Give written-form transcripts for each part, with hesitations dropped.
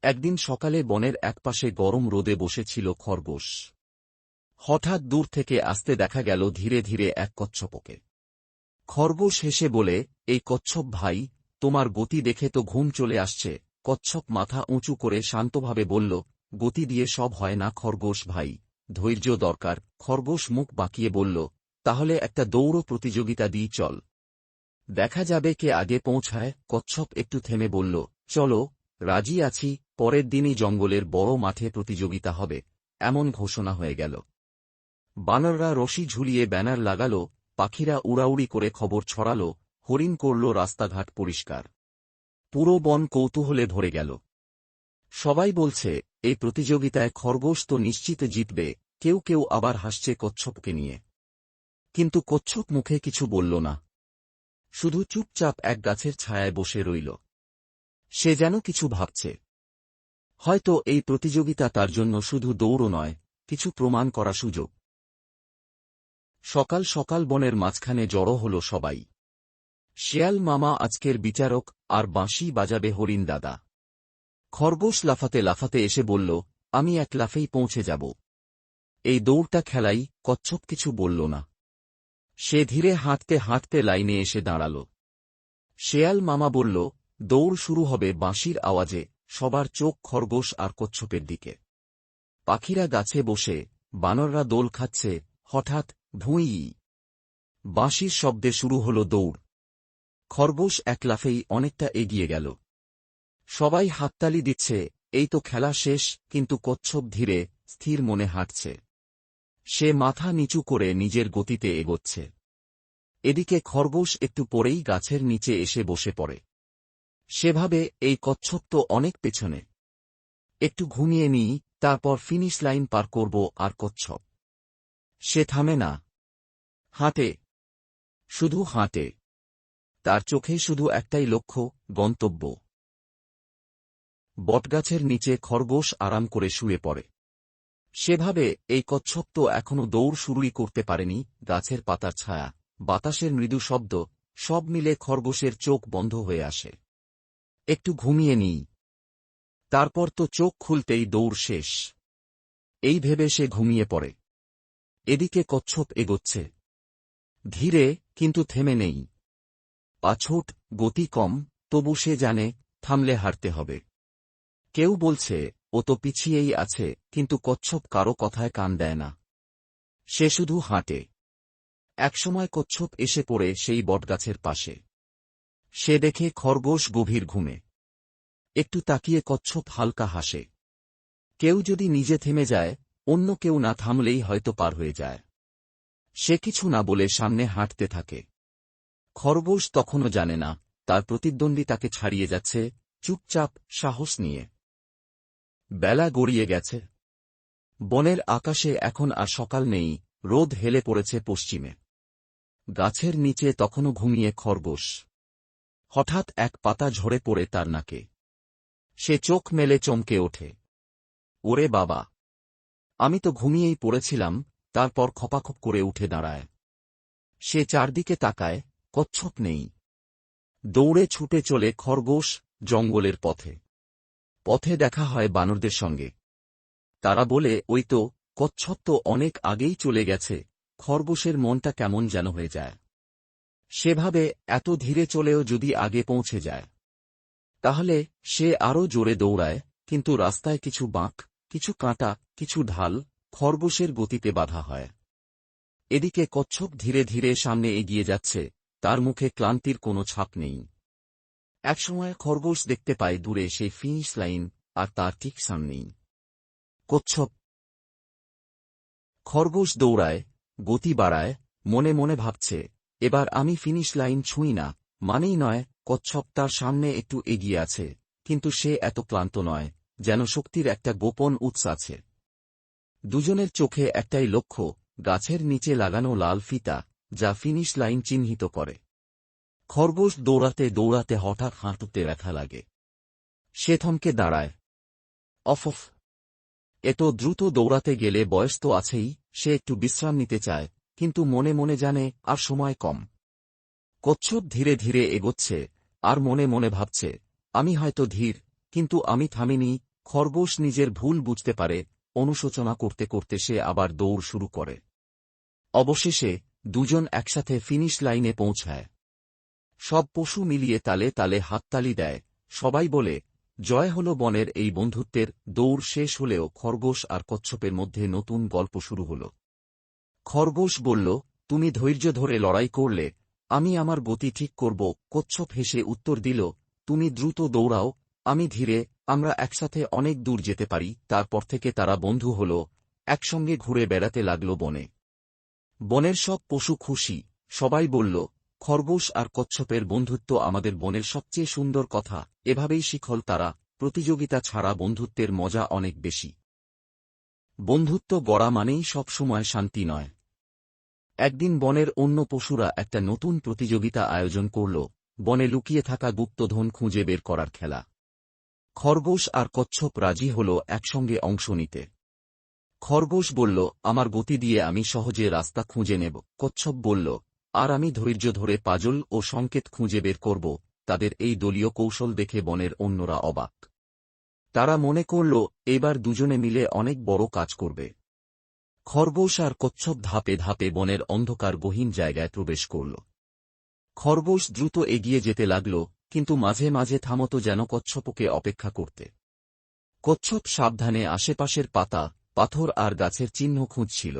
একদিন সকালে বনের একপাশে গরম রোদে বসেছিল খরগোশ। হঠাৎ দূর থেকে আসতে দেখা গেল ধীরে ধীরে এক কচ্ছপকে। খরগোশ হেসে বলে, এই কচ্ছপ ভাই, তোমার গতি দেখে তো ঘুম চলে আসছে। কচ্ছপ মাথা উঁচু করে শান্তভাবে বলল, গতি দিয়ে সব হয় না খরগোশ ভাই, ধৈর্য দরকার। খরগোশ মুখ বাঁকিয়ে বলল, তাহলে একটা দৌড় প্রতিযোগিতা দিই চল, দেখা যাবে কে আগে পৌঁছায়। কচ্ছপ একটু থেমে বলল, চলো, রাজি আছি। পরের দিনই জঙ্গলের বড় মাঠে প্রতিযোগিতা হবে, এমন ঘোষণা হয়ে গেল। বানররা রশি ঝুলিয়ে ব্যানার লাগাল, পাখিরা উড়াউড়ি করে খবর ছড়াল, হরিণ করল রাস্তাঘাট পরিষ্কার। পুরো বন কৌতূহলে ভরে গেল। সবাই বলছে, এই প্রতিযোগিতায় খরগোশ তো নিশ্চিত জিতবে। কেউ কেউ আবার হাসছে কচ্ছপকে নিয়ে। কিন্তু কচ্ছপ মুখে কিছু বলল না, শুধু চুপচাপ এক গাছের ছায়ায় বসে রইল। সে যেন কিছু ভাবছে। হয়তো এই প্রতিযোগিতা তার জন্য শুধু দৌড় নয়, কিছু প্রমাণ করা সুযোগ। সকাল সকাল বনের মাঝখানে জড়ো হল সবাই। শেয়াল মামা আজকের বিচারক, আর বাঁশি বাজাবে হরিণ দাদা। খরগোশ লাফাতে লাফাতে এসে বলল, আমি এক লাফেই পৌঁছে যাব। এই দৌড়টা খেলাই। কচ্ছপ কিছু বলল না। সে ধীরে হাঁটতে হাঁটতে লাইনে এসে দাঁড়াল। শেয়াল মামা বলল, দৌড় শুরু হবে বাঁশির আওয়াজে। সবার চোখ খরগোশ আর কচ্ছপের দিকে। পাখিরা গাছে বসে, বানররা দোল খাচ্ছে। হঠাৎ ভুঁই, বাঁশির শব্দে শুরু হল দৌড়। খরগোশ এক লাফেই অনেকটা এগিয়ে গেল। সবাই হাততালি দিচ্ছে, এই তো খেলা শেষ। কিন্তু কচ্ছপ ধীরে স্থির মনে হাঁটছে। সে মাথা নিচু করে নিজের গতিতে এগোচ্ছে। এদিকে খরগোশ একটু পরেই গাছের নিচে এসে বসে পড়ে। সেভাবে এই কচ্ছপ তো অনেক পেছনে, একটু ঘুমিয়ে নিই, তারপর ফিনিশ লাইন পার করব। আর কচ্ছপ, সে থামে না, হাঁটে, শুধু হাঁটে। তার চোখে শুধু একটাই লক্ষ্য, গন্তব্য। বটগাছের নিচে খরগোশ আরাম করে শুয়ে পড়ে। সেভাবে এই কচ্ছপ তো এখনো দৌড় শুরুই করতে পারেনি। গাছের পাতার ছায়া, বাতাসের মৃদু শব্দ, সব মিলে খরগোশের চোখ বন্ধ হয়ে আসে। একটু ঘুমিয়ে নিই, তারপর তো চোখ খুলতেই দৌড় শেষ, এই ভেবে সে ঘুমিয়ে পড়ে। এদিকে কচ্ছপ এগোচ্ছে, ধীরে, কিন্তু থেমে নেই। পাছুট, গতি কম, তবু সে জানে, থামলে হারতে হবে। কেউ বলছে, ও তো পিছিয়েই আছে, কিন্তু কচ্ছপ কারো কথায় কান দেয় না। সে শুধু হাঁটে। একসময় কচ্ছপ এসে পড়ে সেই বটগাছের পাশে। সে দেখে খরগোশ গভীর ঘুমে। একটু তাকিয়ে কচ্ছপ হালকা হাসে। কেউ যদি নিজে থেমে যায়, অন্য কেউ না থামলেই হয়তো পার হয়ে যায়। সে কিছু না বলে সামনে হাঁটতে থাকে। খরগোশ তখনও জানে না, তার প্রতিদ্বন্দ্বী তাকে ছাড়িয়ে যাচ্ছে, চুপচাপ, সাহস নিয়ে। বেলা গড়িয়ে গেছে। বনের আকাশে এখন আর সকাল নেই, রোদ হেলে পড়েছে পশ্চিমে। গাছের নিচে তখনও ঘুমিয়ে খরগোশ। হঠাৎ এক পাতা ঝরে পড়ে তার নাকে। সে চোখ মেলে চমকে ওঠে। ওরে বাবা, আমি তো ঘুমিয়েই পড়েছিলাম। তারপর খপাখপ করে উঠে দাঁড়ায়। সে চারদিকে তাকায়, কচ্ছপ নেই। দৌড়ে ছুটে চলে খরগোশ জঙ্গলের পথে। পথে দেখা হয় বানরদের সঙ্গে। তারা বলে, ওই তো, কচ্ছপ তো অনেক আগেই চলে গেছে। খরগোশের মনটা কেমন যেন হয়ে যায়। সেভাবে এত ধীরে চলেও যদি আগে পৌঁছে যায়, তাহলে সে আরও জোরে দৌড়ায়। কিন্তু রাস্তায় কিছু বাঁক, কিছু কাঁটা, কিছু ঢাল, খরগোশের গতিতে বাধা হয়। এদিকে কচ্ছপ ধীরে ধীরে সামনে এগিয়ে যাচ্ছে, তার মুখে ক্লান্তির কোনো ছাপ নেই। একসময় খরগোশ দেখতে পায় দূরে সেই ফিনিশ লাইন, আর তার ঠিক সামনেই কচ্ছপ। খরগোশ দৌড়ায়, গতি বাড়ায়, মনে মনে ভাবছে, এবার আমি ফিনিশ লাইন ছুঁই না মানেই নয়। কচ্ছপ তার সামনে একটু এগিয়ে আছে, কিন্তু সে এত ক্লান্ত নয়, যেন শক্তির একটা গোপন উৎস আছে। দুজনের চোখে একটাই লক্ষ্য, গাছের নিচে লাগানো লাল ফিতা, যা ফিনিশ লাইন চিহ্নিত করে। খরগোশ দৌড়াতে দৌড়াতে হঠাৎ হাঁটুতে ব্যথা লাগে। সে থমকে দাঁড়ায়। অফ, এত দ্রুত দৌড়াতে গেলে বয়স তো আছেই। সে একটু বিশ্রাম নিতে চায়, কিন্তু মনে মনে জানে আর সময় কম। কচ্ছপ ধীরে ধীরে এগোচ্ছে, আর মনে মনে ভাবছে, আমি হয়তো ধীর, কিন্তু আমি থামিনি। খরগোশ নিজের ভুল বুঝতে পারে, অনুশোচনা করতে করতে সে আবার দৌড় শুরু করে। অবশেষে দুজন একসাথে ফিনিশ লাইনে পৌঁছায়। সব পশু মিলিয়ে তালে তালে হাততালি দেয়, সবাই বলে, জয় হল বনের। এই বন্ধুত্বের দৌড় শেষ হলেও খরগোশ আর কচ্ছপের মধ্যে নতুন গল্প শুরু হল। খরগোশ বলল, তুমি ধৈর্য ধরে লড়াই করলে, আমি আমার গতি ঠিক করব। কচ্ছপ হেসে উত্তর দিল, তুমি দ্রুত দৌড়াও, আমি ধীরে, আমরা একসাথে অনেক দূর যেতে পারি। তারপর থেকে তারা বন্ধু হল, একসঙ্গে ঘুরে বেড়াতে লাগল বনে। বনের সব পশু খুশি, সবাই বলল, খরগোশ আর কচ্ছপের বন্ধুত্ব আমাদের বনের সবচেয়ে সুন্দর কথা। এভাবেই শিখল তারা, প্রতিযোগিতা ছাড়া বন্ধুত্বের মজা অনেক বেশি। বন্ধুত্ব গড়া মানেই সবসময় শান্তি নয়। একদিন বনের অন্য পশুরা একটা নতুন প্রতিযোগিতা আয়োজন করল, বনে লুকিয়ে থাকা গুপ্তধন খুঁজে বের করার খেলা। খরগোশ আর কচ্ছপ রাজি হল একসঙ্গে অংশ নিতে। খরগোশ বলল, আমার গতি দিয়ে আমি সহজে রাস্তা খুঁজে নেব। কচ্ছপ বলল, আর আমি ধৈর্য ধরে পাজল ও সংকেত খুঁজে বের করব। তাদের এই দলীয় কৌশল দেখে বনের অন্যরা অবাক। তারা মনে করল, এবার দুজনে মিলে অনেক বড় কাজ করবে। খরগোশ আর কচ্ছপ ধাপে ধাপে বনের অন্ধকার গহীন জায়গায় প্রবেশ করল। খরগোশ দ্রুত এগিয়ে যেতে লাগল, কিন্তু মাঝে মাঝে থামত যেন কচ্ছপকে অপেক্ষা করতে। কচ্ছপ সাবধানে আশেপাশের পাতা, পাথর আর গাছের চিহ্ন খুঁজছিল।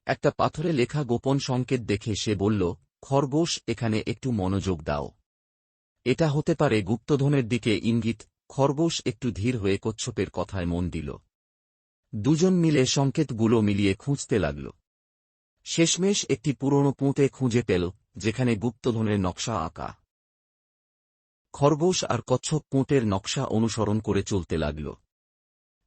একটা পাথরে লেখা গোপন সংকেত দেখে সে বলল, খরগোশ, এখানে একটু মনোযোগ দাও। এটা হতে পারে গুপ্তধনের দিকে ইঙ্গিত। খরগোশ একটু ধীর হয়ে কচ্ছপের কথায় মন দিল। দুজন মিলে সংকেতগুলো মিলিয়ে খুঁজতে লাগল। শেষমেশ একটি পুরনো পুঁতে খুঁজে পেল, যেখানে গুপ্তধনের নকশা আঁকা। খরগোশ আর কচ্ছপ পুঁতের নকশা অনুসরণ করে চলতে লাগল।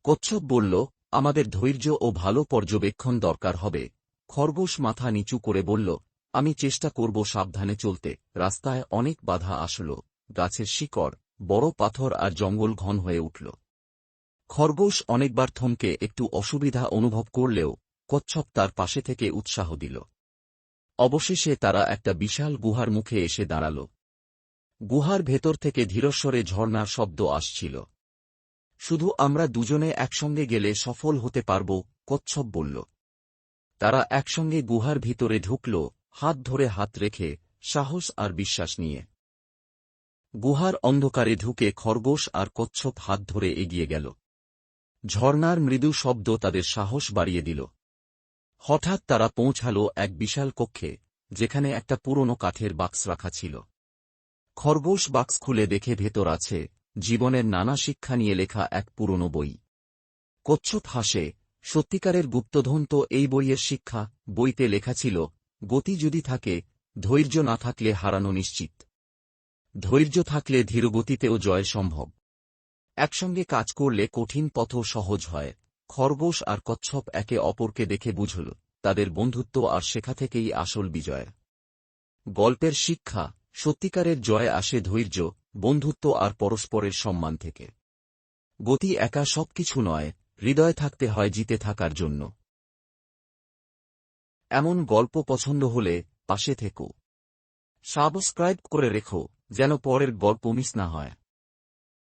কচ্ছপ বলল, আমাদের ধৈর্য ও ভালো পর্যবেক্ষণ দরকার হবে। খরগোশ মাথা নিচু করে বলল, আমি চেষ্টা করব সাবধানে চলতে। রাস্তায় অনেক বাধা আসল, গাছের শিকড়, বড় পাথর আর জঙ্গল ঘন হয়ে উঠল। খরগোশ অনেকবার থমকে একটু অসুবিধা অনুভব করলেও কচ্ছপ তার পাশে থেকে উৎসাহ দিল। অবশেষে তারা একটা বিশাল গুহার মুখে এসে দাঁড়াল। গুহার ভেতর থেকে ধীরস্বরে ঝর্ণার শব্দ আসছিল। শুধু আমরা দুজনে একসঙ্গে গেলে সফল হতে পারব, কচ্ছপ বলল। তারা একসঙ্গে গুহার ভিতরে ঢুকল, হাত ধরে হাত রেখে, সাহস আর বিশ্বাস নিয়ে। গুহার অন্ধকারে ঢুকে খরগোশ আর কচ্ছপ হাত ধরে এগিয়ে গেল। ঝর্ণার মৃদু শব্দ তাদের সাহস বাড়িয়ে দিল। হঠাৎ তারা পৌঁছাল এক বিশাল কক্ষে, যেখানে একটা পুরনো কাঠের বাক্স রাখা ছিল। খরগোশ বাক্স খুলে দেখে ভেতর আছে জীবনের নানা শিক্ষা নিয়ে লেখা এক পুরনো বই। কচ্ছপ হাসে, সত্যিকারের গুপ্তধন তো এই বইয়ের শিক্ষা। বইতে লেখা ছিল, গতি যদি থাকে, ধৈর্য না থাকলে হারানো নিশ্চিত। ধৈর্য থাকলে ধীরগতিতেও জয় সম্ভব। একসঙ্গে কাজ করলে কঠিন পথও সহজ হয়। খরগোশ আর কচ্ছপ একে অপরকে দেখে বুঝল, তাদের বন্ধুত্ব আর শেখা থেকেই আসল বিজয়। গল্পের শিক্ষা, সত্যিকারের জয় আসে ধৈর্য, বন্ধুত্ব আর পরস্পরের সম্মান থেকে। গতি একা সবকিছু নয়, হৃদয় থাকতে হয় জিতে থাকার জন্য। এমন গল্প পছন্দ হলে পাশে থেকো। সাবস্ক্রাইব করে রেখো, যেন পরের গল্প মিস না হয়।